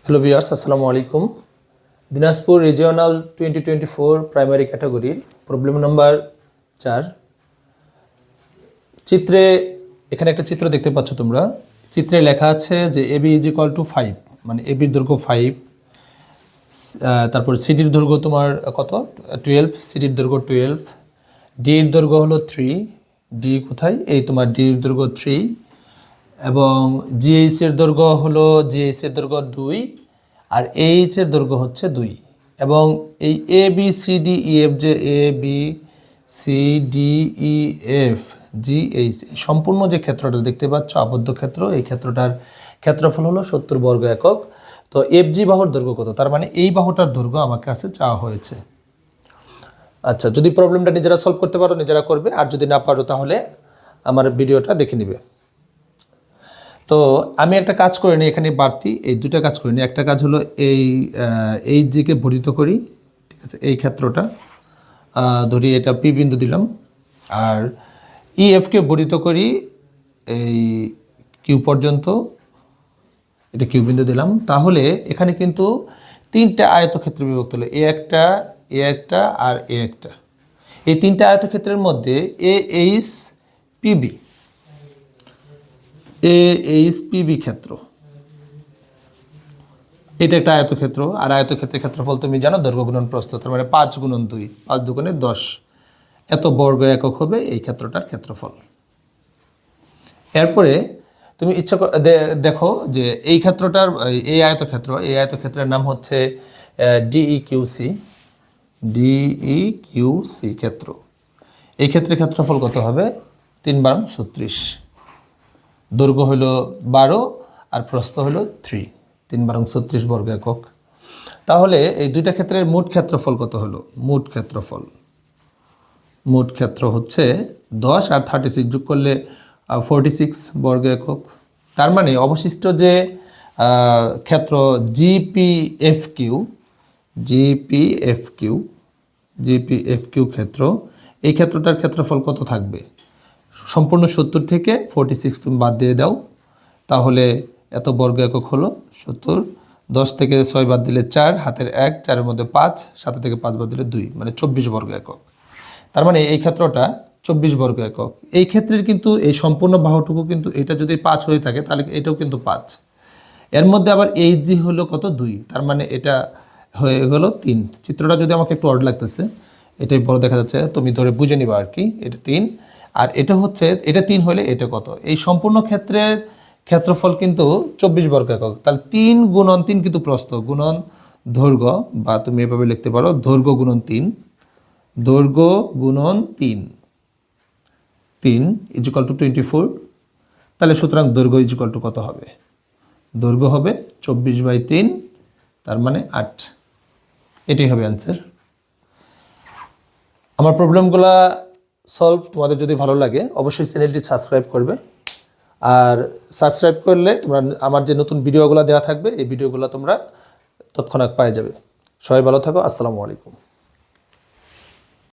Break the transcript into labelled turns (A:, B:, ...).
A: Hello viewers, আসসালামু আলাইকুম। Dinajpur regional 2024 primary ক্যাটাগরির প্রবলেম নাম্বার 4 চিত্রে এখানে একটা চিত্র দেখতে পাচ্ছ তোমরা। চিত্রে লেখা আছে যে AB = 5, মানে এবির দৈর্ঘ্য 5, তারপর সিডির দৈর্ঘ্য তোমার কত 12, সিডির দৈর্ঘ্য 12, ডির দৈর্ঘ্য হলো 3, ডি কোথায়, এই তোমার ডির দৈর্ঘ্য 3, এবং GH এর দৈর্ঘ্য হলো GH এর দৈর্ঘ্য 2 আর AH এর দৈর্ঘ্য হচ্ছে 2, এবং এই ABCDEF যে ABCDEF GH সম্পূর্ণ যে ক্ষেত্রটা দেখতে পাচ্ছ আবদ্ধ ক্ষেত্র, এই ক্ষেত্রটার ক্ষেত্রফল হলো 70 বর্গ একক। তো FG বাহুর দৈর্ঘ্য কত, তার মানে এই বাহুটার দৈর্ঘ্য আমার কাছে চাওয়া হয়েছে। আচ্ছা, যদি প্রবলেমটা নিজেরা সলভ করতে পারো নিজেরা করবে, আর যদি না পারো তাহলে আমার ভিডিওটা দেখে নিবে। তো আমি একটা কাজ করে নিই, এখানে বাড়তি এই দুটো কাজ করে নিই। একটা কাজ হলো এই জিকে ভরিত করি, ঠিক আছে, এই ক্ষেত্রটা ধরি, এটা পি বিন্দু দিলাম, আর ইএফকে ভরিত করি এই কিউ পর্যন্ত, এটা কিউ বিন্দু দিলাম। তাহলে এখানে কিন্তু তিনটা আয়তক্ষেত্র বিভক্ত হলো, এ একটা আর এ একটা। এই তিনটা আয়তক্ষেত্রের মধ্যে AHPB ক্ষেত্র, এটা একটা আয়তক্ষেত্র, আর আয়তক্ষেত্রের ক্ষেত্রফল তুমি জানো দৈর্ঘ্য গুণন প্রস্থ, তার মানে 5 × 2, 5 × 2 = 10, এত বর্গ একক হবে এই ক্ষেত্রটার ক্ষেত্রফল। এরপরে তুমি ইচ্ছা দেখো যে এই ক্ষেত্রটার এই আয়তক্ষেত্রের নাম হচ্ছে DEQC ক্ষেত্র। এই ক্ষেত্রে ক্ষেত্রফল কত হবে, 3 × 36, দৈর্ঘ্য হলো 12 আর প্রস্থ হলো 3, 3 × 36 বর্গ একক। তাহলে এই দুইটা ক্ষেত্রের মোট ক্ষেত্রফল কত হলো, মোট ক্ষেত্র হচ্ছে 10 আর 36 যোগ করলে 46 বর্গ একক। তার মানে অবশিষ্ট যে ক্ষেত্র GPFQ ক্ষেত্র, এই ক্ষেত্রটার ক্ষেত্রফল কত থাকবে, সম্পূর্ণ 70 থেকে 46 তুমি বাদ দিয়ে দাও, তাহলে এত বর্গ একক হলো 70। 10 থেকে 6 বাদ দিলে 4, হাতের 1, 4-এর মধ্যে 5, 7 থেকে 5 বাদ দিলে 2, মানে 24 বর্গ একক। তার মানে এই ক্ষেত্রটা 24 বর্গ একক। এই ক্ষেত্রের কিন্তু এই সম্পূর্ণ বাহুটুকু কিন্তু এটা যদি 5 হয়ে থাকে তাহলে এটাও কিন্তু 5। এর মধ্যে আবার HG হলো কত, 2, তার মানে এটা হয়ে গেল 3। চিত্রটা যদি আমাকে একটু অড লাগতেছে, এটাই বড় দেখা যাচ্ছে, তুমি ধরে বুঝে নিবা আর কি। এটা 3 আর এটা হচ্ছে, এটা 3 হলে এটা কত, এই সম্পূর্ণ ক্ষেত্রের ক্ষেত্রফল কিন্তু 24 বর্গ একক। তাহলে 3 × 3 কিন্তু প্রস্থ গুণন দৈর্ঘ্য, বা তুমি এভাবে লিখতে পারো দৈর্ঘ্য গুণন 3 = 24। তাহলে সুতরাং দৈর্ঘ্য কত হবে, দৈর্ঘ্য হবে 24/3, তার মানে 8। এটাই হবে অ্যান্সার। আমার প্রবলেমগুলা সলভ তোমাদের যদি ভালো লাগে অবশ্যই চ্যানেলটি সাবস্ক্রাইব করবে, আর সাবস্ক্রাইব করলে তোমরা আমার যে নতুন ভিডিওগুলো দেওয়া থাকবে এই ভিডিওগুলো তোমরা তৎক্ষণাৎ পেয়ে যাবে। সবাই ভালো থাকো, আসসালামু আলাইকুম।